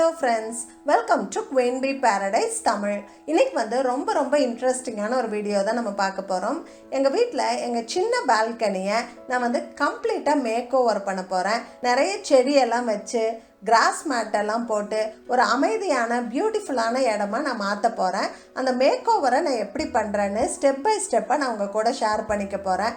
Hello friends, welcome to Queen Bee Paradise Tamil. இன்னைக்கு வந்து ரொம்ப இன்ட்ரெஸ்டிங்கான ஒரு வீடியோ தான் நம்ம பார்க்க போறோம். எங்க வீட்ல எங்க சின்ன பால்கனியை நான் வந்து கம்ப்ளீட்டா மேக் ஓவர் பண்ண போறேன். நிறைய செடி எல்லாம் வச்சு கிராஸ் மேட் எல்லாம் போட்டு ஒரு அமைதியான பியூட்டிஃபுல்லான இடமா நான் மாற்ற போறேன். அந்த மேக் ஓவரை நான் எப்படி பண்றேன்னு ஸ்டெப் பை ஸ்டெப்பா நான் உங்க கூட ஷேர் பண்ணிக்க போறேன்.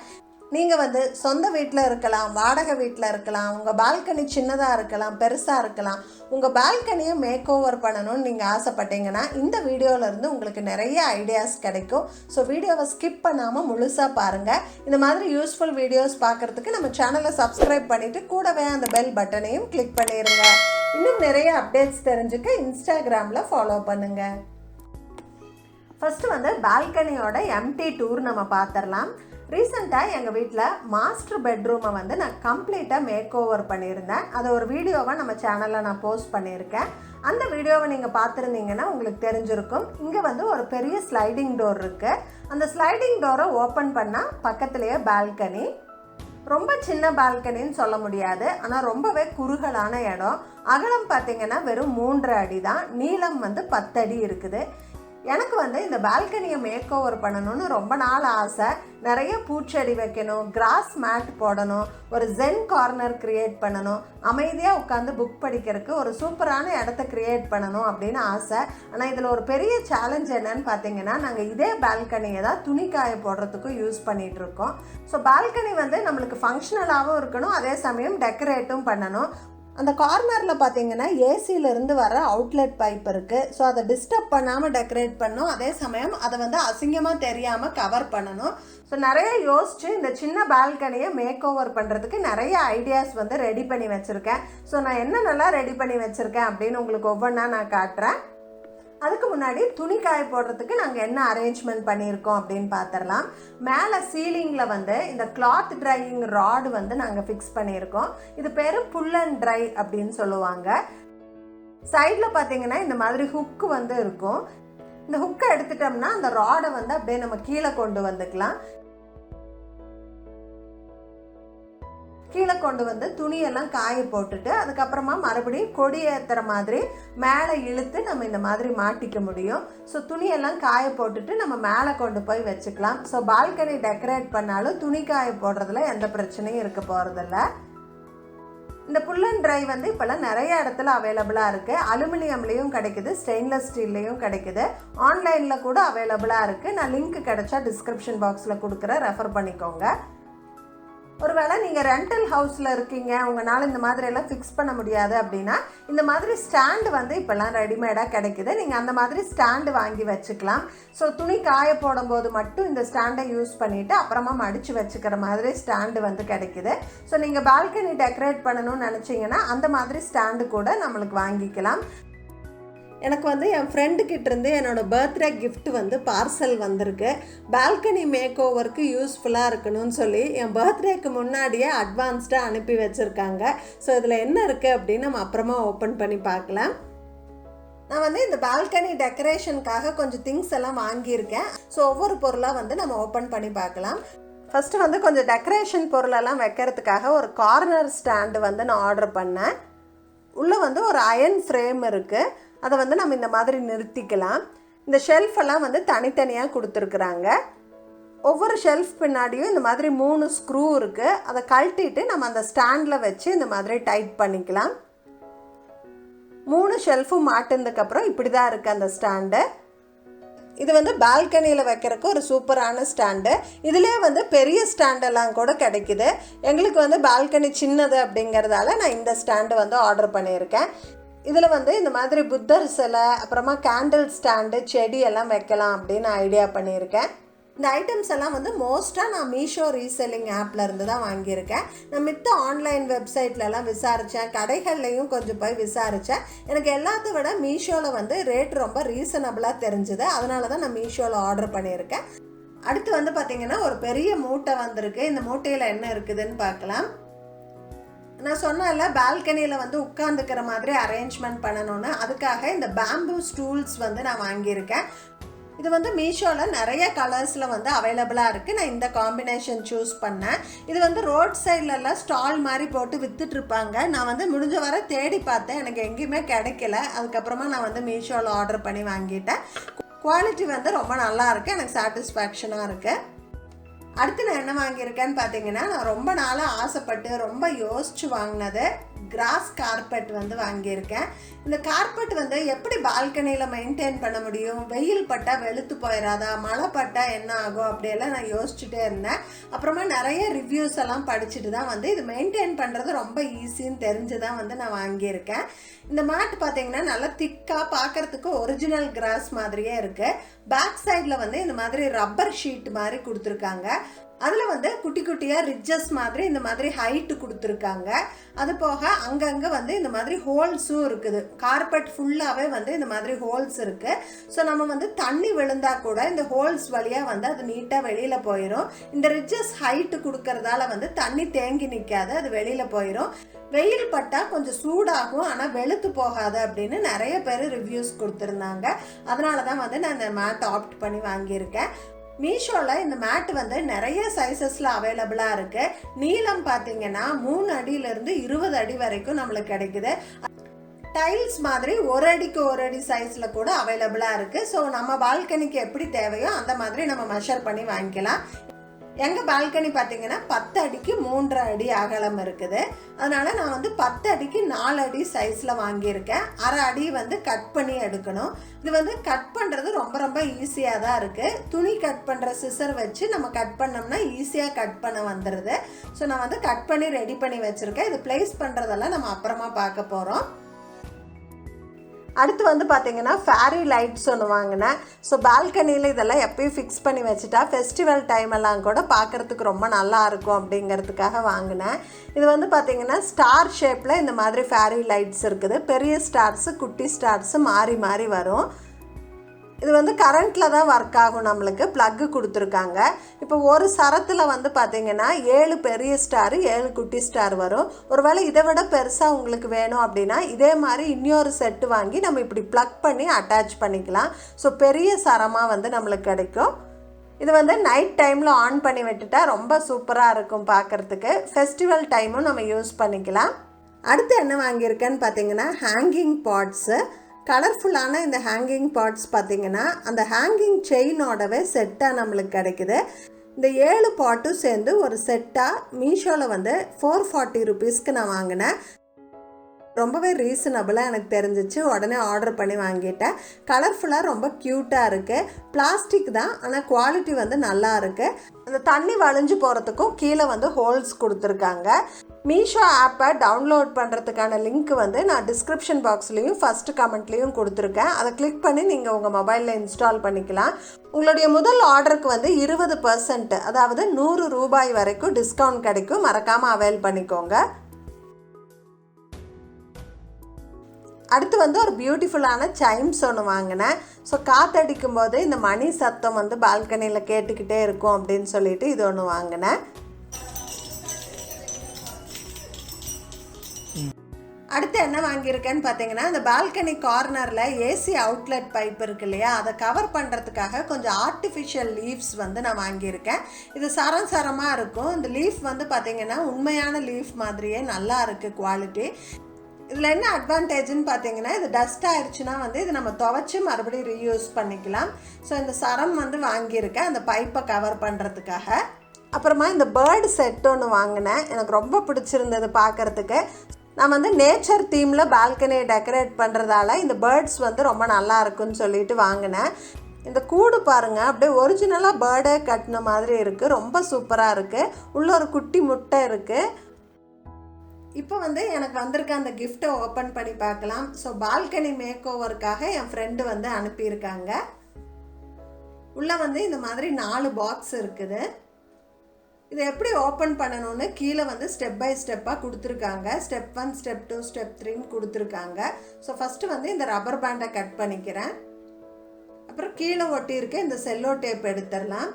நீங்கள் வந்து சொந்த வீட்டில் இருக்கலாம், வாடகை வீட்டில் இருக்கலாம், உங்கள் பால்கனி சின்னதாக இருக்கலாம், பெருசாக இருக்கலாம். உங்கள் பால்கனியை மேக் ஓவர் பண்ணணும்னு நீங்கள் ஆசைப்பட்டீங்கன்னா இந்த வீடியோவிலேருந்து உங்களுக்கு நிறைய ஐடியாஸ் கிடைக்கும். ஸோ வீடியோவை ஸ்கிப் பண்ணாமல் முழுசாக பாருங்கள். இந்த மாதிரி யூஸ்ஃபுல் வீடியோஸ் பார்க்குறதுக்கு நம்ம சேனலை சப்ஸ்கிரைப் பண்ணிவிட்டு கூடவே அந்த பெல் பட்டனையும் கிளிக் பண்ணிடுங்க. இன்னும் நிறைய அப்டேட்ஸ் தெரிஞ்சுக்க இன்ஸ்டாகிராமில் ஃபாலோ பண்ணுங்கள். ஃபஸ்ட்டு வந்து பால்கனியோட எம்டி டூர் நம்ம பார்த்துடலாம். ரீசெண்டாக எங்கள் வீட்டில் மாஸ்டர் பெட்ரூமை வந்து நான் கம்ப்ளீட்டாக மேக் ஓவர் பண்ணியிருந்தேன். அதை ஒரு வீடியோவை நம்ம சேனலில் நான் போஸ்ட் பண்ணியிருக்கேன். அந்த வீடியோவை நீங்கள் பார்த்துருந்தீங்கன்னா உங்களுக்கு தெரிஞ்சிருக்கும். இங்கே வந்து ஒரு பெரிய ஸ்லைடிங் டோர் இருக்குது. அந்த ஸ்லைடிங் டோரை ஓப்பன் பண்ணால் பக்கத்துலேயே பால்கனி. ரொம்ப சின்ன பால்கனின்னு சொல்ல முடியாது, ஆனால் ரொம்பவே குறுகலான இடம். அகலம் பார்த்திங்கன்னா வெறும் 3 அடி தான், நீளம் வந்து 10 அடி இருக்குது. எனக்கு வந்து இந்த பால்கனியை மேக் ஓவர் பண்ணணும்னு ரொம்ப நாள் ஆசை. நிறைய பூச்செடி வைக்கணும், கிராஸ் மேட் போடணும், ஒரு ஜென் கார்னர் க்ரியேட் பண்ணணும், அமைதியாக உட்காந்து புக் படிக்கிறதுக்கு ஒரு சூப்பரான இடத்த க்ரியேட் பண்ணணும் அப்படின்னு ஆசை. ஆனால் இதில் ஒரு பெரிய சேலஞ்ச் என்னன்னு பார்த்தீங்கன்னா, நாங்கள் இதே பால்கனியை தான் துணி காய போடுறதுக்கும் யூஸ் பண்ணிகிட்ருக்கோம். ஸோ பால்கனி வந்து நம்மளுக்கு ஃபங்க்ஷனலாகவும் இருக்கணும், அதே சமயம் டெக்கரேட்டும் பண்ணணும். அந்த கார்னரில் பார்த்தீங்கன்னா ஏசியிலேருந்து வர அவுட்லெட் பைப் இருக்குது. ஸோ அதை டிஸ்டர்ப் பண்ணாமல் டெக்கரேட் பண்ணணும், அதே சமயம் அதை வந்து அசிங்கமாக தெரியாமல் கவர் பண்ணணும். ஸோ நிறைய யோசித்து இந்த சின்ன பால்கனியை மேக் ஓவர் பண்ணுறதுக்கு நிறைய ஐடியாஸ் வந்து ரெடி பண்ணி வச்சுருக்கேன். ஸோ நான் என்னென்னலாம் ரெடி பண்ணி வச்சுருக்கேன் அப்படின்னு உங்களுக்கு ஒவ்வொன்றா நான் காட்டுறேன். அதுக்கு முன்னாடி துணி காய போடுறதுக்கு நாங்கள் என்ன அரேஞ்ச்மெண்ட் பண்ணியிருக்கோம் அப்படின்னு பார்த்துடலாம். மேலே சீலிங்கில் வந்து இந்த கிளாத் ட்ரையிங் ராடு வந்து நாங்கள் ஃபிக்ஸ் பண்ணியிருக்கோம். இது பேர் புல் அண்ட் ட்ரை அப்படின்னு சொல்லுவாங்க. சைடில் பார்த்தீங்கன்னா இந்த மாதிரி ஹுக்கு வந்து இருக்கும். இந்த ஹுக்கை எடுத்துட்டோம்னா அந்த ராடை வந்து அப்படியே நம்ம கீழே கொண்டு வந்துக்கலாம். கீழே கொண்டு வந்து துணியெல்லாம் காய போட்டுட்டு அதுக்கப்புறமா மறுபடியும் கொடி ஏற்றுற மாதிரி மேலே இழுத்து நம்ம இந்த மாதிரி மாட்டிக்க முடியும். ஸோ துணியெல்லாம் காய போட்டுட்டு நம்ம மேலே கொண்டு போய் வச்சுக்கலாம். ஸோ பால்கனி டெக்கரேட் பண்ணாலும் துணி காய போடுறதுல எந்த பிரச்சனையும் இருக்க போகிறதில்ல. இந்த புல் அண்ட் ட்ரை வந்து இப்போல்லாம் நிறைய இடத்துல அவைலபிளாக இருக்குது. அலுமினியம்லேயும் கிடைக்குது, ஸ்டெயின்லெஸ் ஸ்டீல்லையும் கிடைக்குது, ஆன்லைனில் கூட அவைலபிளாக இருக்குது. நான் லிங்க் கிடைச்சா டிஸ்கிரிப்ஷன் பாக்ஸில் கொடுக்குறேன், ரெஃபர் பண்ணிக்கோங்க. ஒருவேளை நீங்கள் ரெண்டல் ஹவுஸில் இருக்கீங்க, உங்களால் இந்த மாதிரியெல்லாம் ஃபிக்ஸ் பண்ண முடியாது அப்படின்னா இந்த மாதிரி ஸ்டாண்டு வந்து இப்போல்லாம் ரெடிமேடாக கிடைக்குது. நீங்கள் அந்த மாதிரி ஸ்டாண்டு வாங்கி வச்சுக்கலாம். ஸோ துணி காய போடும்போது மட்டும் இந்த ஸ்டாண்டை யூஸ் பண்ணிவிட்டு அப்புறமா மடித்து வச்சுக்கிற மாதிரி ஸ்டாண்டு வந்து கிடைக்குது. ஸோ நீங்கள் பால்கனி டெக்கரேட் பண்ணணும்னு நினச்சிங்கன்னா அந்த மாதிரி ஸ்டாண்டு கூட நம்மளுக்கு வாங்கிக்கலாம். எனக்கு வந்து என் ஃப்ரெண்டுக்கிட்டேருந்து என்னோடய பர்த்டே கிஃப்ட் வந்து பார்சல் வந்திருக்கு. பால்கனி மேக் ஓவருக்கு யூஸ்ஃபுல்லாக இருக்கணும்னு சொல்லி என் பர்த்டேக்கு முன்னாடியே அட்வான்ஸ்டாக அனுப்பி வச்சுருக்காங்க. ஸோ இதில் என்ன இருக்குது அப்படின்னு நம்ம அப்புறமா ஓப்பன் பண்ணி பார்க்கலாம். நான் வந்து இந்த பால்கனி டெக்கரேஷனுக்காக கொஞ்சம் திங்ஸ் எல்லாம் வாங்கியிருக்கேன். ஸோ ஒவ்வொரு பொருளாக வந்து நம்ம ஓப்பன் பண்ணி பார்க்கலாம். ஃபஸ்ட்டு வந்து கொஞ்சம் டெக்கரேஷன் பொருளெல்லாம் வைக்கிறதுக்காக ஒரு கார்னர் ஸ்டாண்டு வந்து நான் ஆர்டர் பண்ணேன். உள்ளே வந்து ஒரு அயன் ஃப்ரேம் இருக்குது, அதை வந்து நம்ம இந்த மாதிரி நிறுத்திக்கலாம். இந்த ஷெல்ஃபெல்லாம் வந்து தனித்தனியாக கொடுத்துருக்குறாங்க. ஒவ்வொரு ஷெல்ஃப் பின்னாடியும் இந்த மாதிரி 3 ஸ்க்ரூ இருக்குது. அதை கழட்டிட்டு நம்ம அந்த ஸ்டாண்டில் வச்சு இந்த மாதிரி டைட் பண்ணிக்கலாம். 3 ஷெல்ஃபும் மாட்டினதுக்கப்புறம் இப்படி தான் இருக்குது அந்த ஸ்டாண்டு. இது வந்து பால்கனியில் வைக்கிறதுக்கு ஒரு சூப்பரான ஸ்டாண்டு. இதிலே வந்து பெரிய ஸ்டாண்டெல்லாம் கூட கிடைக்குது. எங்களுக்கு வந்து பால்கனி சின்னது அப்படிங்கிறதால நான் இந்த ஸ்டாண்டு வந்து ஆர்டர் பண்ணியிருக்கேன். இதில் வந்து இந்த மாதிரி புத்தர் சிலை, அப்புறமா கேண்டில் ஸ்டாண்டு, செடி எல்லாம் வைக்கலாம் அப்படின்னு ஐடியா பண்ணியிருக்கேன். இந்த ஐட்டம்ஸ் எல்லாம் வந்து மோஸ்ட்டாக நான் மீஷோ ரீசெல்லிங் ஆப்பில் இருந்து தான் வாங்கியிருக்கேன். நான் மித்த ஆன்லைன் வெப்சைட்லலாம் விசாரித்தேன், கடைகள்லையும் கொஞ்சம் போய் விசாரித்தேன். எனக்கு எல்லாத்த விட மீஷோவில் வந்து ரேட் ரொம்ப ரீசனபிளாக தெரிஞ்சுது. அதனால தான் நான் மீஷோவில் ஆர்டர் பண்ணியிருக்கேன். அடுத்து வந்து பார்த்திங்கன்னா ஒரு பெரிய மூட்டை வந்திருக்கு. இந்த மூட்டையில் என்ன இருக்குதுன்னு பார்க்கலாம். நான் சொன்னல பால்கனியில் வந்து உட்காந்துக்கிற மாதிரி அரேஞ்ச்மெண்ட் பண்ணணும்னு, அதுக்காக இந்த பேம்பூ ஸ்டூல்ஸ் வந்து நான் வாங்கியிருக்கேன். இது வந்து மீஷோவில் நிறைய கலர்ஸில் வந்து அவைலபிளாக இருக்குது. நான் இந்த காம்பினேஷன் சூஸ் பண்ணேன். இது வந்து ரோட் சைட்லலாம் ஸ்டால் மாதிரி போட்டு விற்றுட்ருப்பாங்க. நான் வந்து முடிஞ்ச வரை தேடி பார்த்தேன், எனக்கு எங்கேயுமே கிடைக்கல. அதுக்கப்புறமா நான் வந்து மீஷோவில் ஆர்டர் பண்ணி வாங்கிட்டேன். குவாலிட்டி வந்து ரொம்ப நல்லா இருக்குது, எனக்கு சாட்டிஸ்ஃபேக்ஷனாக இருக்குது. அடுத்து நான் என்ன வாங்கியிருக்கேன்னு பார்த்தீங்கன்னா, நான் ரொம்ப நாளாக ஆசைப்பட்டு ரொம்ப யோசித்து வாங்கினது கிராஸ் கார்பெட் வந்து வாங்கியிருக்கேன். இந்த கார்பெட் வந்து எப்படி பால்கனியில் மெயின்டைன் பண்ண முடியும், வெயில் பட்டால் வெளுத்து போயிடாதா, மழை பட்டால் என்ன ஆகும் அப்படியெல்லாம் நான் யோசிச்சுட்டே இருந்தேன். அப்புறமா நிறைய ரிவ்யூஸ் எல்லாம் படிச்சுட்டு தான் வந்து இது மெயின்டைன் பண்ணுறது ரொம்ப ஈஸின்னு தெரிஞ்சு தான் வந்து நான் வாங்கியிருக்கேன். இந்த மேட் பார்த்தீங்கன்னா நல்லா திக்காக பார்க்குறதுக்கு ஒரிஜினல் கிராஸ் மாதிரியே இருக்குது. பேக் சைடில் வந்து இந்த மாதிரி ரப்பர் ஷீட் மாதிரி கொடுத்துருக்காங்க. அதில் வந்து குட்டி குட்டியாக ரிட்ஜஸ் மாதிரி இந்த மாதிரி ஹைட்டு கொடுத்துருக்காங்க. அது போக அங்கங்கே வந்து இந்த மாதிரி ஹோல்ஸும் இருக்குது. கார்பெட் ஃபுல்லாகவே வந்து இந்த மாதிரி ஹோல்ஸ் இருக்குது. ஸோ நம்ம வந்து தண்ணி விழுந்தால் கூட இந்த ஹோல்ஸ் வழியாக வந்து அது நீட்டாக வெளியில் போயிடும். இந்த ரிட்ஜஸ் ஹைட்டு கொடுக்கறதால வந்து தண்ணி தேங்கி நிற்காது, அது வெளியில் போயிடும். வெயில் பட்டால் கொஞ்சம் சூடாகும், ஆனால் வெளுத்து போகாது அப்படின்னு நிறைய பேர் ரிவ்யூஸ் கொடுத்துருந்தாங்க. அதனால தான் வந்து நான் இந்த மேட் ஆப்ட் பண்ணி வாங்கியிருக்கேன். மீஷோவில் இந்த மேட் வந்து நிறைய சைஸஸில் அவைலபிளாக இருக்குது. நீளம் பார்த்தீங்கன்னா 3 அடியிலேருந்து 20 அடி வரைக்கும் நம்மளுக்கு கிடைக்குது. டைல்ஸ் மாதிரி 1 அடிக்கு 1 அடி சைஸில் கூட அவைலபிளாக இருக்குது. ஸோ நம்ம பால்கனிக்கு எப்படி தேவையோ அந்த மாதிரி நம்ம மெஷர் பண்ணி வாங்கிக்கலாம். எங்கள் பால்கனி பார்த்தீங்கன்னா 10 அடிக்கு 3.5 அடி அகலம் இருக்குது. அதனால் நான் வந்து 10 அடிக்கு 4 அடி சைஸில் வாங்கியிருக்கேன். 1/2 அடி வந்து கட் பண்ணி எடுக்கணும். இது வந்து கட் பண்ணுறது ரொம்ப ரொம்ப ஈஸியாக தான் இருக்குது. துணி கட் பண்ணுற சிசர் வச்சு நம்ம கட் பண்ணோம்னா ஈஸியாக கட் பண்ண வந்துடுது. ஸோ நான் வந்து கட் பண்ணி ரெடி பண்ணி வச்சுருக்கேன். இது ப்ளேஸ் பண்ணுறதெல்லாம் நம்ம அப்புறமா பார்க்க போகிறோம். அடுத்து வந்து பார்த்தீங்கன்னா ஃபேரி லைட்ஸ் ஒன்று வாங்கினேன். ஸோ பால்கனியில் இதெல்லாம் எப்பயும் ஃபிக்ஸ் பண்ணி வச்சுட்டா ஃபெஸ்டிவல் டைம் எல்லாம் கூட பார்க்குறதுக்கு ரொம்ப நல்லா இருக்கும் அப்படிங்கிறதுக்காக வாங்கினேன். இது வந்து பார்த்தீங்கன்னா ஸ்டார் ஷேப்பில் இந்த மாதிரி ஃபேரி லைட்ஸ் இருக்குது. பெரிய ஸ்டார்ஸு குட்டி ஸ்டார்ஸு மாறி மாறி வரும். இது வந்து கரண்ட்டில் தான் ஒர்க் ஆகும். நம்மளுக்கு ப்ளக்கு கொடுத்துருக்காங்க. இப்போ ஒரு சரத்தில் வந்து பார்த்திங்கன்னா 7 பெரிய ஸ்டாரு 7 குட்டி ஸ்டார் வரும். ஒருவேளை இதை விட பெருசாக உங்களுக்கு வேணும் அப்படின்னா இதே மாதிரி இன்னொரு செட்டு வாங்கி நம்ம இப்படி ப்ளக் பண்ணி அட்டாச் பண்ணிக்கலாம். ஸோ பெரிய சரமாக வந்து நம்மளுக்கு கிடைக்கும். இது வந்து நைட் டைமில் ஆன் பண்ணி விட்டுட்டா ரொம்ப சூப்பராக இருக்கும் பார்க்குறதுக்கு. ஃபெஸ்டிவல் டைமும் நம்ம யூஸ் பண்ணிக்கலாம். அடுத்து என்ன வாங்கியிருக்கேன்னு பார்த்தீங்கன்னா ஹேங்கிங் பாட்ஸு. கலர்ஃபுல்லான இந்த ஹேங்கிங் பாட்ஸ் பார்த்திங்கன்னா அந்த ஹேங்கிங் செயினோடவே செட்டாக நம்மளுக்கு கிடைக்குது. இந்த 7 பாட்டும் சேர்ந்து ஒரு செட்டாக மீஷோவில் வந்து 440 ருபீஸ்க்கு நான் வாங்கினேன். ரொம்பவே ரீசனபிளாக எனக்கு தெரிஞ்சிச்சு. உடனே ஆர்டர் பண்ணி வாங்கிட்டேன். கலர்ஃபுல்லாக ரொம்ப க்யூட்டாக இருக்குது. பிளாஸ்டிக் தான், ஆனால் குவாலிட்டி வந்து நல்லா இருக்குது. அந்த தண்ணி வழிஞ்சு போகிறதுக்கும் கீழே வந்து ஹோல்ஸ் கொடுத்துருக்காங்க. மீஷோ ஆப்பை டவுன்லோட் பண்ணுறதுக்கான லிங்க் வந்து நான் டிஸ்கிரிப்ஷன் பாக்ஸ்லேயும் ஃபஸ்ட்டு கமெண்ட்லேயும் கொடுத்துருக்கேன். அதை கிளிக் பண்ணி நீங்கள் உங்கள் மொபைலில் இன்ஸ்டால் பண்ணிக்கலாம். உங்களுடைய முதல் ஆர்டருக்கு வந்து 20%, அதாவது 100 ரூபாய் வரைக்கும் டிஸ்கவுண்ட் கிடைக்கும். மறக்காமல் அவைல் பண்ணிக்கோங்க. அடுத்து வந்து ஒரு பியூட்டிஃபுல்லான chimes ஒன்று வாங்கினேன். ஸோ காற்றடிக்கும் போது இந்த மணி சத்தம் வந்து பால்கனியில் கேட்டுக்கிட்டே இருக்கும் அப்படின்னு சொல்லிட்டு இது ஒன்று வாங்கினேன். அடுத்து என்ன வாங்கியிருக்கேன்னு பார்த்தீங்கன்னா, இந்த பால்கனி கார்னரில் ஏசி அவுட்லெட் பைப் இருக்கு இல்லையா, அதை கவர் பண்ணுறதுக்காக கொஞ்சம் ஆர்டிஃபிஷியல் லீவ்ஸ் வந்து நான் வாங்கியிருக்கேன். இது சரம் சரமாக இருக்கும். இந்த லீஃப் வந்து பார்த்திங்கன்னா உண்மையான லீஃப் மாதிரியே நல்லா இருக்குது குவாலிட்டி. இதில் என்ன அட்வான்டேஜ்னு பார்த்தீங்கன்னா, இது டஸ்ட் ஆயிடுச்சுன்னா வந்து இது நம்ம துவைச்சி மறுபடியும் ரீயூஸ் பண்ணிக்கலாம். ஸோ இந்த சரம் வந்து வாங்கியிருக்கேன் அந்த பைப்பை கவர் பண்ணுறதுக்காக. அப்புறமா இந்த பேர்டு செட் ஒன்று வாங்கினேன். எனக்கு ரொம்ப பிடிச்சிருந்தது பார்க்குறதுக்கு. நான் வந்து நேச்சர் தீமில் பால்கனியை டெக்கரேட் பண்ணுறதால இந்த பேர்ட்ஸ் வந்து ரொம்ப நல்லா இருக்குன்னு சொல்லிட்டு வாங்கினேன். இந்த கூடு பாருங்கள், அப்படியே ஒரிஜினலாக பேர்டே கட்டின மாதிரி இருக்குது. ரொம்ப சூப்பராக இருக்குது. உள்ள ஒரு குட்டி முட்டை இருக்குது. இப்போ வந்து எனக்கு வந்திருக்க அந்த கிஃப்ட்டை ஓப்பன் பண்ணி பார்க்கலாம். ஸோ பால்கனி மேக் ஓவருக்காக என் ஃப்ரெண்டு வந்து அனுப்பியிருக்காங்க. உள்ளே வந்து இந்த மாதிரி 4 பாக்ஸ் இருக்குது. இதை எப்படி ஓப்பன் பண்ணணும்னு கீழே வந்து ஸ்டெப் பை ஸ்டெப்பாக கொடுத்துருக்காங்க. ஸ்டெப் 1, ஸ்டெப் 2, ஸ்டெப் 3ன்னு கொடுத்துருக்காங்க. ஸோ ஃபஸ்ட்டு வந்து இந்த ரப்பர் பேண்டை கட் பண்ணிக்கிறேன். அப்புறம் கீழே ஒட்டியிருக்க இந்த செல்லோ டேப் எடுத்துடலாம்.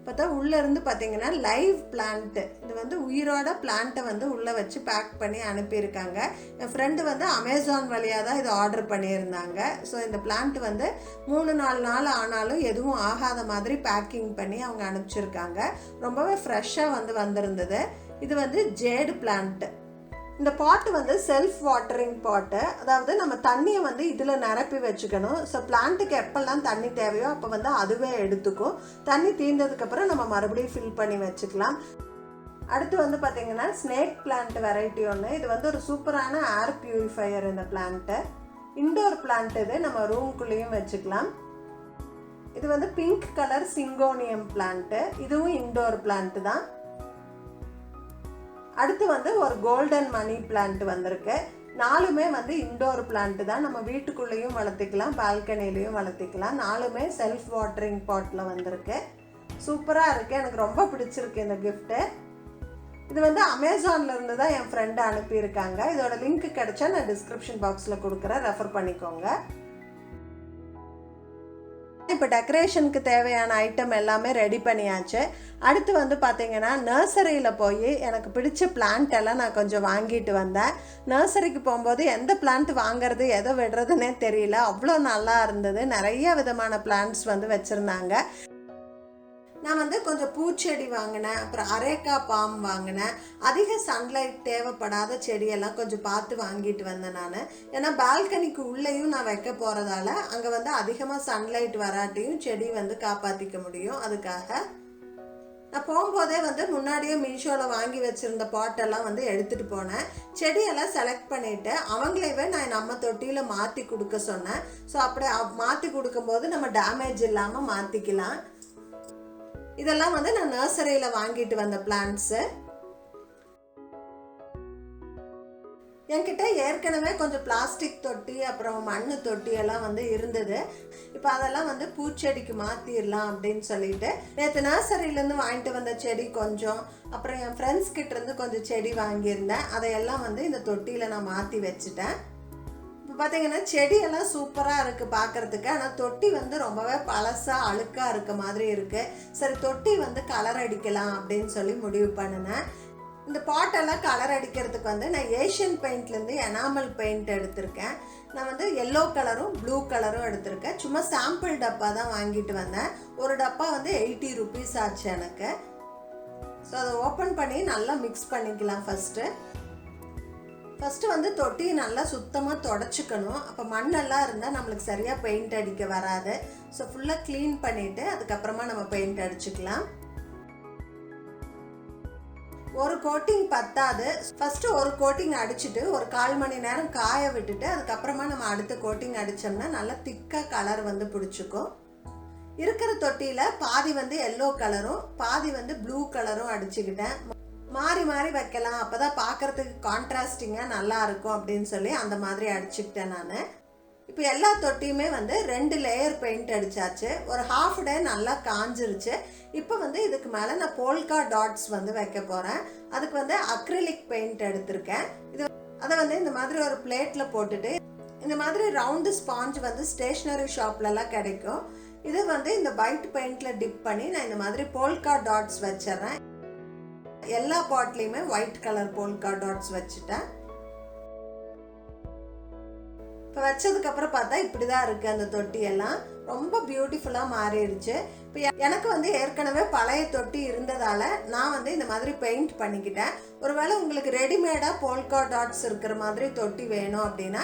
பார்த்தா உள்ளேருந்து பார்த்தீங்கன்னா லைவ் பிளான்ட்டு, இது வந்து உயிரோட பிளான்ட்டை வந்து உள்ளே வச்சு பேக் பண்ணி அனுப்பியிருக்காங்க. என் ஃப்ரெண்டு வந்து அமேசான் வழியாக தான் இது ஆர்டர் பண்ணியிருந்தாங்க. ஸோ இந்த பிளான்ட் வந்து 3-4 நாள் ஆனாலும் எதுவும் ஆகாத மாதிரி பேக்கிங் பண்ணி அவங்க அனுப்பிச்சிருக்காங்க. ரொம்பவே ஃப்ரெஷ்ஷாக வந்து வந்திருந்தது. இது வந்து ஜேடு பிளான்ட்டு. இந்த பாட்டு வந்து செல்ஃப் வாட்டரிங் பாட்டு, அதாவது நம்ம தண்ணியை வந்து இதில் நிரப்பி வச்சுக்கணும். ஸோ பிளான்ட்டுக்கு எப்பெல்லாம் தண்ணி தேவையோ அப்போ வந்து அதுவே எடுத்துக்கும். தண்ணி தீர்ந்ததுக்கப்புறம் நம்ம மறுபடியும் ஃபில் பண்ணி வச்சுக்கலாம். அடுத்து வந்து பார்த்திங்கன்னா ஸ்னேக் பிளான்ட் வெரைட்டி ஒன்று. இது வந்து ஒரு சூப்பரான ஏர் பியூரிஃபையர். இந்த பிளான்ட்டு இன்டோர் பிளான்ட், இது நம்ம ரூம்குள்ளேயும் வச்சுக்கலாம். இது வந்து பிங்க் கலர் சிங்கோனியம் பிளான்ட்டு, இதுவும் இன்டோர் பிளான்ட்டு தான். அடுத்து வந்து ஒரு கோல்டன் மணி பிளான்ட் வந்திருக்கு. 4மே வந்து இன்டோர் பிளான்ட் தான். நம்ம வீட்டுக்குள்ளேயும் வளர்த்திக்கலாம், பால்கனிலையும் வளர்த்திக்கலாம். 4மே செல்ஃப் வாட்டரிங் பாட்டில் வந்திருக்கு. சூப்பராக இருக்குது, எனக்கு ரொம்ப பிடிச்சிருக்கு இந்த கிஃப்ட்டு. இது வந்து அமேசான்லேருந்து தான் என் ஃப்ரெண்டு அனுப்பியிருக்காங்க. இதோட லிங்க் கிடைச்சா நான் டிஸ்கிரிப்ஷன் பாக்ஸில் கொடுக்குறேன், ரெஃபர் பண்ணிக்கோங்க. இப்போ டெக்கரேஷனுக்கு தேவையான ஐட்டம் எல்லாமே ரெடி பண்ணியாச்சு. அடுத்து வந்து பார்த்திங்கன்னா நர்சரியில் போய் எனக்கு பிடிச்ச பிளான்ட் எல்லாம் நான் கொஞ்சம் வாங்கிட்டு வந்தேன். நர்சரிக்கு போகும்போது எந்த பிளான்ட் வாங்கிறது எதை விடுறதுன்னே தெரியல, அவ்வளோ நல்லா இருந்தது. நிறைய விதமான பிளான்ட்ஸ் வந்து வச்சுருந்தாங்க. நான் வந்து கொஞ்சம் பூச்செடி வாங்கினேன், அப்புறம் அரேக்கா பாம் வாங்கினேன். அதிக சன்லைட் தேவைப்படாத செடியெல்லாம் கொஞ்சம் பார்த்து வாங்கிட்டு வந்தேன் நான். ஏன்னா பால்கனிக்கு உள்ளேயும் நான் வைக்க போகிறதால அங்கே வந்து அதிகமாக சன்லைட் வராட்டியும் செடி வந்து காப்பாற்றிக்க முடியும். அதுக்காக நான் போகும்போதே வந்து முன்னாடியே மீஷோவில் வாங்கி வச்சுருந்த பாட்டெல்லாம் வந்து எடுத்துகிட்டு போனேன். செடியெல்லாம் செலக்ட் பண்ணிவிட்டு அவங்களேவே நான் நம்ம தொட்டியில் மாற்றி கொடுக்க சொன்னேன். ஸோ அப்படி மாற்றி கொடுக்கும்போது நம்ம டேமேஜ் இல்லாமல் மாற்றிக்கலாம். இதெல்லாம் வந்து நான் நர்சரியில் வாங்கிட்டு வந்த பிளான்ட்ஸு. என்கிட்ட ஏற்கனவே கொஞ்சம் பிளாஸ்டிக் தொட்டி அப்புறம் மண் தொட்டி எல்லாம் வந்து இருந்தது. இப்போ அதெல்லாம் வந்து பூச்செடிக்கு மாற்றிடலாம் அப்படின்னு சொல்லிட்டு நேற்று நர்சரியிலேருந்து வாங்கிட்டு வந்த செடி கொஞ்சம், அப்புறம் என் ஃப்ரெண்ட்ஸ் கிட்டேருந்து கொஞ்சம் செடி வாங்கியிருந்தேன். அதையெல்லாம் வந்து இந்த தொட்டியில் நான் மாற்றி வச்சுட்டேன். இப்போ பார்த்தீங்கன்னா செடியெல்லாம் சூப்பராக இருக்குது பார்க்குறதுக்கு. ஆனால் தொட்டி வந்து ரொம்பவே பழசாக அழுக்காக இருக்க மாதிரி இருக்குது. சரி தொட்டி வந்து கலர் அடிக்கலாம் அப்படின்னு சொல்லி முடிவு பண்ணினேன். இந்த பாட்டெல்லாம் கலர் அடிக்கிறதுக்கு வந்து நான் ஏஷியன் பெயிண்ட்லேருந்து எனாமல் பெயிண்ட் எடுத்திருக்கேன். நான் வந்து எல்லோ கலரும் ப்ளூ கலரும் எடுத்திருக்கேன். சும்மா சாம்பிள் டப்பா தான் வாங்கிட்டு வந்தேன். ஒரு டப்பா வந்து 80 rupees ஆச்சு எனக்கு. ஸோ அதை ஓப்பன் பண்ணி நல்லா மிக்ஸ் பண்ணிக்கலாம். ஃபஸ்ட்டு வந்து தொட்டியை நல்லா சுத்தமாக தொடச்சிக்கணும். அப்போ மண்ணெல்லாம் இருந்தால் நம்மளுக்கு சரியாக பெயிண்ட் அடிக்க வராது. ஸோ ஃபுல்லாக க்ளீன் பண்ணிவிட்டு அதுக்கப்புறமா நம்ம பெயிண்ட் அடிச்சுக்கலாம். ஒரு கோட்டிங் பத்தாது. ஃபஸ்ட்டு ஒரு கோட்டிங் அடிச்சுட்டு ஒரு 1/4 மணி நேரம் காய விட்டுட்டு அதுக்கப்புறமா நம்ம அடுத்த கோட்டிங் அடித்தோம்னா நல்லா திக்காக கலர் வந்து பிடிச்சிக்கும். இருக்கிற தொட்டியில் பாதி வந்து எல்லோ கலரும் பாதி வந்து ப்ளூ கலரும் அடிச்சுக்கிட்டேன். மாறி மாறி வைக்கலாம், அப்போ தான் பார்க்குறதுக்கு கான்ட்ராஸ்டிங்காக நல்லா இருக்கும் அப்படின்னு சொல்லி அந்த மாதிரி அடிச்சுக்கிட்டேன் நான். இப்போ எல்லா தொட்டியுமே வந்து 2 லேயர் பெயிண்ட் அடித்தாச்சு. ஒரு ½ டே நல்லா காஞ்சிருச்சு. இப்போ வந்து இதுக்கு மேலே நான் போல்கா டாட்ஸ் வந்து வைக்க போகிறேன். அதுக்கு வந்து அக்ரிலிக் பெயிண்ட் எடுத்திருக்கேன். அதை வந்து இந்த மாதிரி ஒரு பிளேட்டில் போட்டுட்டு இந்த மாதிரி ரவுண்டு ஸ்பாஞ்ச் வந்து ஸ்டேஷ்னரி ஷாப்லலாம் கிடைக்கும். இது வந்து இந்த ஒயிட் பெயிண்டில் டிப் பண்ணி நான் இந்த மாதிரி போல்கா டாட்ஸ் வச்சிடறேன். எல்லா பாட்லையுமே ஒயிட் கலர் போல்கா டாட்ஸ் வச்சுட்டேன். இப்போ வச்சதுக்கப்புறம் பார்த்தா இப்படி தான் இருக்குது. அந்த தொட்டியெல்லாம் ரொம்ப பியூட்டிஃபுல்லாக மாறிடுச்சு. இப்போ எனக்கு வந்து ஏற்கனவே பழைய தொட்டி இருந்ததால் நான் வந்து இந்த மாதிரி பெயிண்ட் பண்ணிக்கிட்டேன். ஒருவேளை உங்களுக்கு ரெடிமேடாக போல்கா டாட்ஸ் இருக்கிற மாதிரி தொட்டி வேணும் அப்படின்னா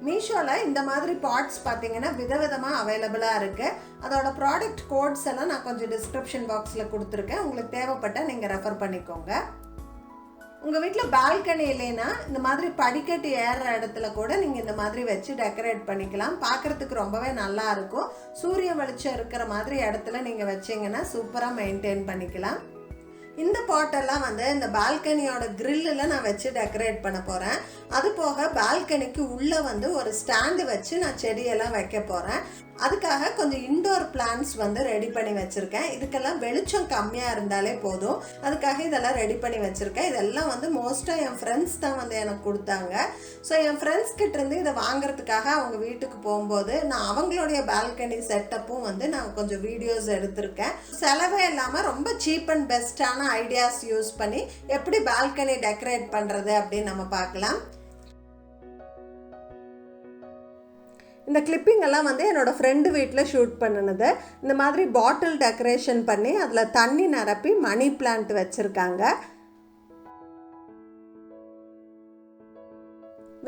மீஷோவில் இந்த மாதிரி பாட்ஸ் பார்த்தீங்கன்னா விதவிதமாக அவைலபிளாக இருக்குது. அதோட ப்ராடக்ட் கோட்ஸ் எல்லாம் நான் கொஞ்சம் டிஸ்கிரிப்ஷன் பாக்ஸில் கொடுத்துருக்கேன். உங்களுக்கு தேவைப்பட்டால் நீங்கள் ரெஃபர் பண்ணிக்கோங்க. உங்கள் வீட்டில் பால்கனி இல்லைன்னா இந்த மாதிரி படிக்கட்டு ஏறுற இடத்துல கூட நீங்கள் இந்த மாதிரி வச்சு டெக்கரேட் பண்ணிக்கலாம். பார்க்குறதுக்கு ரொம்பவே நல்லா இருக்கும். சூரிய வெளிச்சம் இருக்கிற மாதிரி இடத்துல நீங்கள் வச்சிங்கன்னா சூப்பராக மெயின்டைன் பண்ணிக்கலாம். இந்த பாட்டெல்லாம் வந்து இந்த பால்கனியோட கிரில்லில் நான் வச்சு டெக்கரேட் பண்ண போகிறேன். அது போக பால்கனிக்கு உள்ளே வந்து ஒரு ஸ்டாண்டு வச்சு நான் செடியெல்லாம் வைக்க போகிறேன். அதுக்காக கொஞ்சம் இன்டோர் பிளான்ட்ஸ் வந்து ரெடி பண்ணி வச்சுருக்கேன். இதுக்கெல்லாம் வெளிச்சம் கம்மியாக இருந்தாலே போதும். அதுக்காக இதெல்லாம் ரெடி பண்ணி வச்சுருக்கேன். இதெல்லாம் வந்து மோஸ்ட்டாக என் ஃப்ரெண்ட்ஸ் தான் வந்து எனக்கு கொடுத்தாங்க. ஸோ என் ஃப்ரெண்ட்ஸ் கிட்டேருந்து இதை வாங்குறதுக்காக அவங்க வீட்டுக்கு போகும்போது நான் அவங்களுடைய பால்கனி செட்டப்பும் வந்து நான் கொஞ்சம் வீடியோஸ் எடுத்திருக்கேன். செலவே இல்லாமல் ரொம்ப சீப் அண்ட் பெஸ்ட்டான ஐடியாஸ் யூஸ் பண்ணி எப்படி பால்கனி டெக்கரேட் பண்ணுறது அப்படின்னு நம்ம பார்க்கலாம். இந்த கிளிப்பிங் எல்லாம் வந்து என்னோடய ஃப்ரெண்டு வீட்டில் ஷூட் பண்ணினது. இந்த மாதிரி பாட்டில் டெக்கரேஷன் பண்ணி அதில் தண்ணி நிரப்பி மணி பிளான்ட் வச்சுருக்காங்க.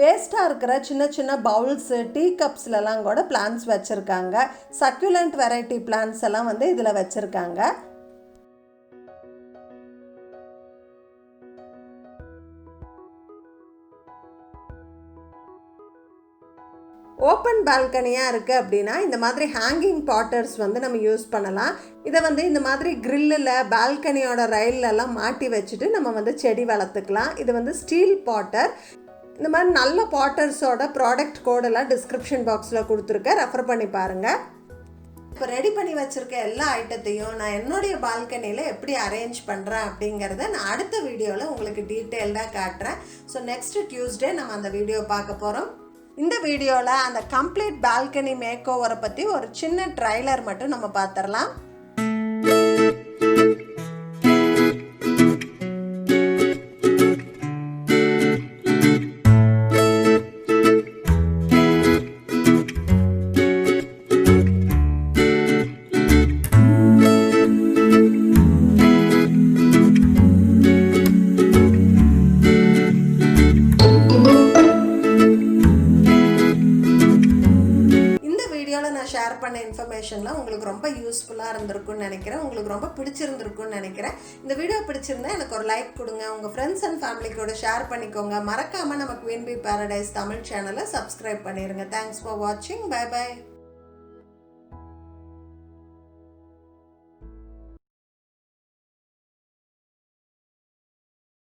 வேஸ்ட்டாக இருக்கிற சின்ன சின்ன பவுல்ஸு, டீ கப்ஸ்லலாம் கூட பிளான்ட்ஸ் வச்சுருக்காங்க. சக்யூலண்ட் வெரைட்டி பிளான்ட்ஸ் எல்லாம் வந்து இதில் வச்சுருக்காங்க. ஓப்பன் பால்கனியாக இருக்குது அப்படின்னா இந்த மாதிரி ஹேங்கிங் பாட்டர்ஸ் வந்து நம்ம யூஸ் பண்ணலாம். இதை வந்து இந்த மாதிரி கிரில்லில், பால்கனியோட ரயிலெல்லாம் மாட்டி வச்சுட்டு நம்ம வந்து செடி வளர்த்துக்கலாம். இது வந்து ஸ்டீல் பாட்டர். இந்த மாதிரி நல்ல பாட்டர்ஸோட ப்ராடக்ட் கோடெல்லாம் டிஸ்கிரிப்ஷன் பாக்ஸில் கொடுத்துருக்கேன், ரெஃபர் பண்ணி பாருங்கள். இப்போ ரெடி பண்ணி வச்சுருக்க எல்லா ஐட்டத்தையும் நான் என்னுடைய பால்கனியில் எப்படி அரேஞ்ச் பண்ணுறேன் அப்படிங்கிறத நான் அடுத்த வீடியோவில் உங்களுக்கு டீட்டெயில்டாக காட்டுறேன். ஸோ நெக்ஸ்ட் டியூஸ்டே நம்ம அந்த வீடியோ பார்க்க போகிறோம். இந்த வீடியோவில் அந்த கம்ப்ளீட் பால்கனி மேக் ஓவரை பற்றி ஒரு சின்ன ட்ரைலர் மட்டும் நம்ம பார்த்துடலாம். ஷேர் பண்ண இன்ஃபர்மேஷன்லாம் உங்களுக்கு ரொம்ப யூஸ்ஃபுல்லாக இருந்திருக்குன்னு நினைக்கிறேன். உங்களுக்கு ரொம்ப பிடிச்சிருந்துருக்குன்னு நினைக்கிறேன். இந்த வீடியோ பிடிச்சிருந்தா எனக்கு ஒரு லைக் கொடுங்க. உங்கள் ஃப்ரெண்ட்ஸ் அண்ட் ஃபேமிலி கூட ஷேர் பண்ணிக்கோங்க. மறக்காமல் நம்ம குயின் பீ பேரடைஸ் தமிழ் சேனலை சப்ஸ்கிரைப் பண்ணிடுங்க. தேங்க்ஸ் ஃபார் வாட்சிங். Bye by.